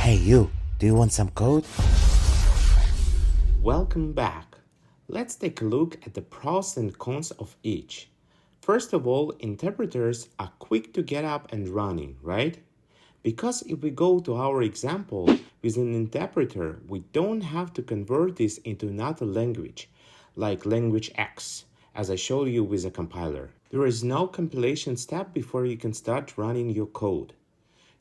Hey you, do you want some code? Welcome back. Let's take a look at the pros and cons of each. First of all, interpreters are quick to get up and running, right? Because if we go to our example with an interpreter, we don't have to convert this into another language, like language X, as I showed you with a compiler. There is no compilation step before you can start running your code.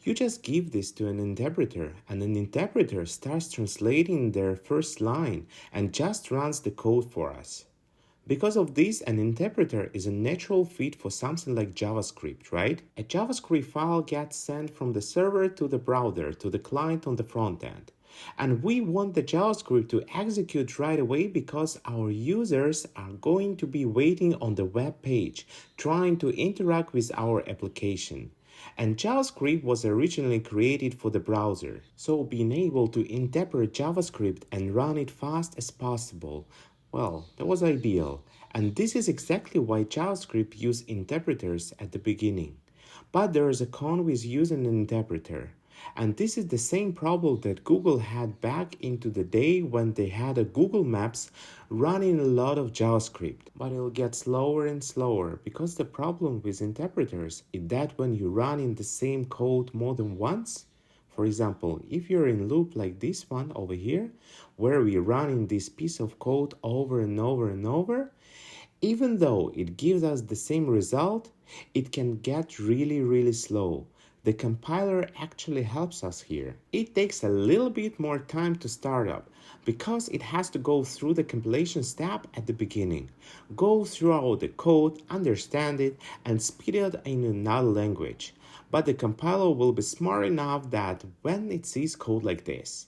You just give this to an interpreter, and an interpreter starts translating their first line and just runs the code for us. Because of this, an interpreter is a natural fit for something like JavaScript, right? A JavaScript file gets sent from the server to the browser to the client on the front end. And we want the JavaScript to execute right away because our users are going to be waiting on the web page, trying to interact with our application. And JavaScript was originally created for the browser, so being able to interpret JavaScript and run it fast as possible, well, that was ideal. And this is exactly why JavaScript used interpreters at the beginning. But there is a con with using an interpreter. And this is the same problem that Google had back into the day when they had a Google Maps running a lot of JavaScript. But it'll get slower and slower because the problem with interpreters is that when you run in the same code more than once, for example, if you're in loop like this one over here, where we're running this piece of code over and over and over, even though it gives us the same result, it can get really slow. The compiler actually helps us here. It takes a little bit more time to start up because it has to go through the compilation step at the beginning, go throughout the code, understand it, and speed it in another language. But the compiler will be smart enough that when it sees code like this,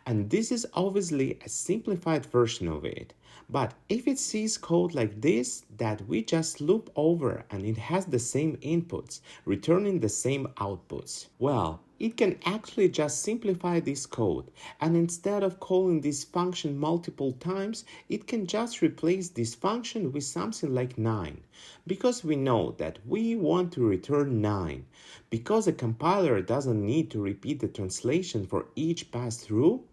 and this is obviously a simplified version of it. But if it sees code like this that we just loop over and it has the same inputs, returning the same outputs, well, it can actually just simplify this code, and instead of calling this function multiple times, it can just replace this function with something like 9, because we know that we want to return 9. Because a compiler doesn't need to repeat the translation for each pass-through,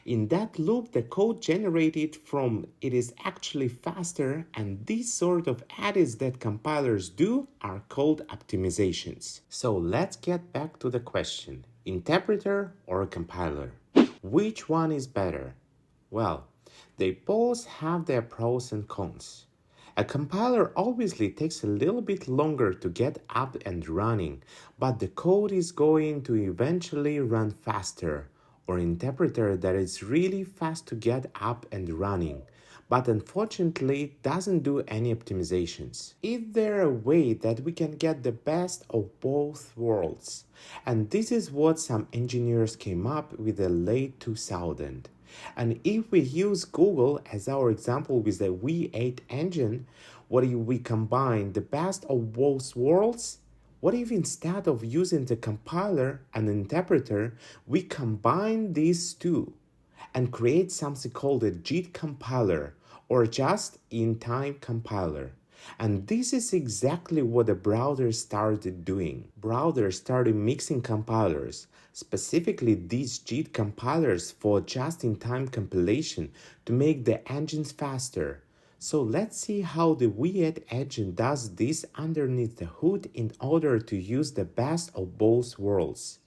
in that loop, the code generated from it is actually faster, and these sort of edits that compilers do are called optimizations. So let's get back to the question, interpreter or compiler? Which one is better? Well, they both have their pros and cons. A compiler obviously takes a little bit longer to get up and running, but the code is going to eventually run faster, or interpreter that is really fast to get up and running, but unfortunately doesn't do any optimizations. Is there a way that we can get the best of both worlds? And this is what some engineers came up with the late 2000s. And if we use Google as our example with the V8 engine, what if we combine the best of both worlds? What if instead of using the compiler and interpreter, we combine these two and create something called a JIT compiler or just in-time compiler? And this is exactly what the browser started doing. Browsers started mixing compilers, specifically these JIT compilers for just-in-time compilation to make the engines faster. So let's see how the V8 engine does this underneath the hood in order to use the best of both worlds.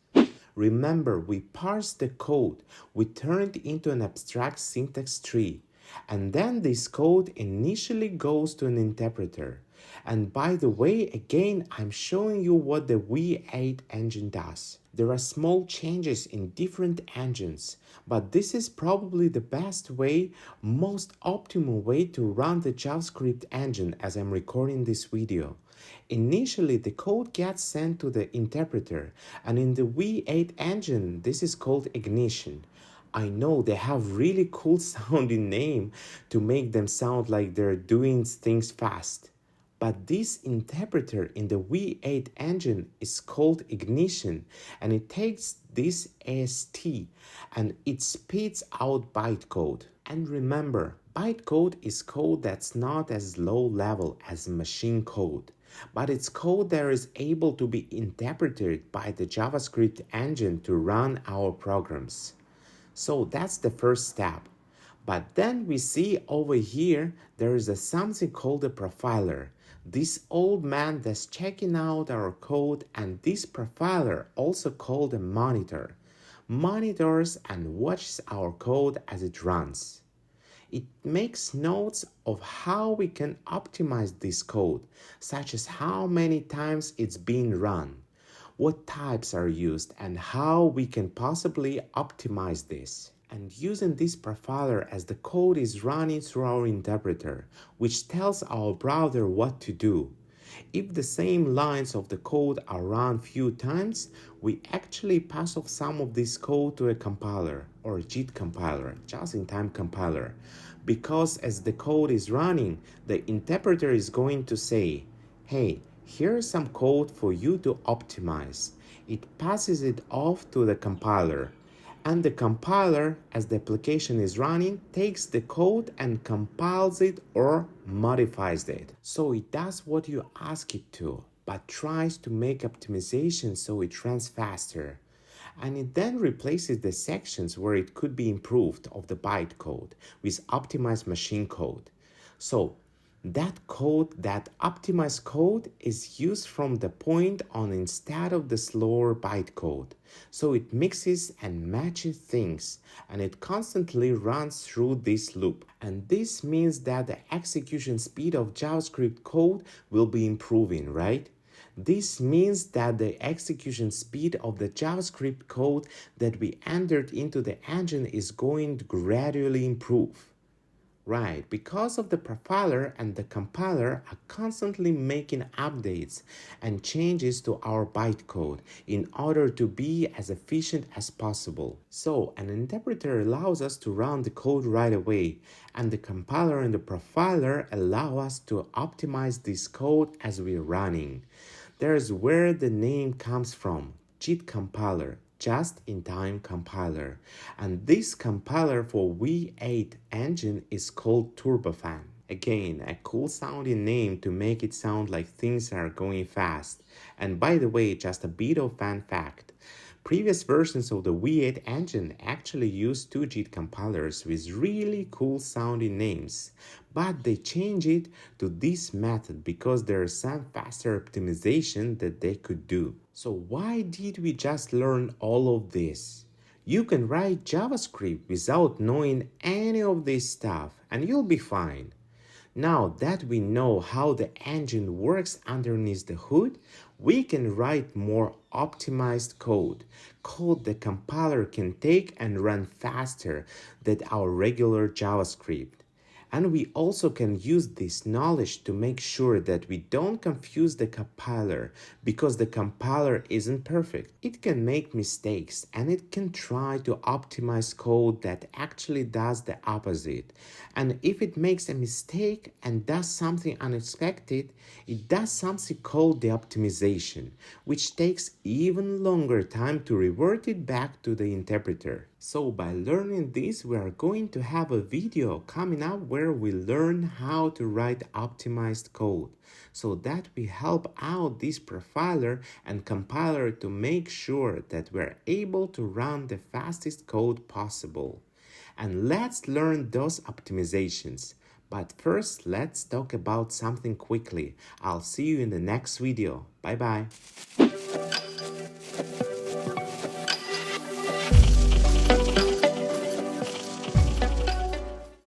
Remember, we parse the code, we turn it into an abstract syntax tree, and then this code initially goes to an interpreter. And by the way, again, I'm showing you what the V8 engine does. There are small changes in different engines, but this is probably the best way, most optimal way to run the JavaScript engine as I'm recording this video. Initially, the code gets sent to the interpreter, and in the V8 engine, this is called ignition. I know they have really cool sounding name to make them sound like they're doing things fast. But this interpreter in the V8 engine is called ignition, and it takes this AST and it spits out bytecode. And remember, bytecode is code that's not as low level as machine code. but it's code that is able to be interpreted by the JavaScript engine to run our programs. So that's the first step. But then we see over here there is something called a profiler. This old man that's checking out our code, and this profiler, also called a monitor, monitors and watches our code as it runs. It makes notes of how we can optimize this code, such as how many times it's being run, what types are used, and how we can possibly optimize this. And using this profiler as the code is running through our interpreter, which tells our browser what to do. If the same lines of the code are run few times, we actually pass off some of this code to a compiler or JIT compiler, just-in-time compiler. Because as the code is running, the interpreter is going to say, hey, here's some code for you to optimize. It passes it off to the compiler. And the compiler, as the application is running, takes the code and compiles it or modifies it. So it does what you ask it to, but tries to make optimization so it runs faster. And it then replaces the sections where it could be improved of the bytecode with optimized machine code. So that code, that optimized code, is used from the point on instead of the slower bytecode. So it mixes and matches things, and it constantly runs through this loop. And this means that the execution speed of JavaScript code will be improving, right? This means that the execution speed of the JavaScript code that we entered into the engine is going to gradually improve. Right, because of the profiler and the compiler are constantly making updates and changes to our bytecode in order to be as efficient as possible. So an interpreter allows us to run the code right away, and the compiler and the profiler allow us to optimize this code as we're running. There's where the name comes from, JIT compiler. Just-in-time compiler, and this compiler for V8 Engine is called Turbofan. Again, a cool sounding name to make it sound like things are going fast. And by the way, just a bit of fun fact. Previous versions of the V8 engine actually used two JIT compilers with really cool sounding names, but they changed it to this method because there is some faster optimization that they could do. So why did we just learn all of this? You can write JavaScript without knowing any of this stuff and you'll be fine. Now that we know how the engine works underneath the hood, we can write more optimized code the compiler can take and run faster than our regular JavaScript. And we also can use this knowledge to make sure that we don't confuse the compiler, because the compiler isn't perfect. It can make mistakes and it can try to optimize code that actually does the opposite. And if it makes a mistake and does something unexpected, it does something called the optimization, which takes even longer time to revert it back to the interpreter. So by learning this, we are going to have a video coming up where we learn how to write optimized code, so that we help out this profiler and compiler to make sure that we're able to run the fastest code possible. And let's learn those optimizations. But first, let's talk about something quickly. I'll see you in the next video. Bye bye.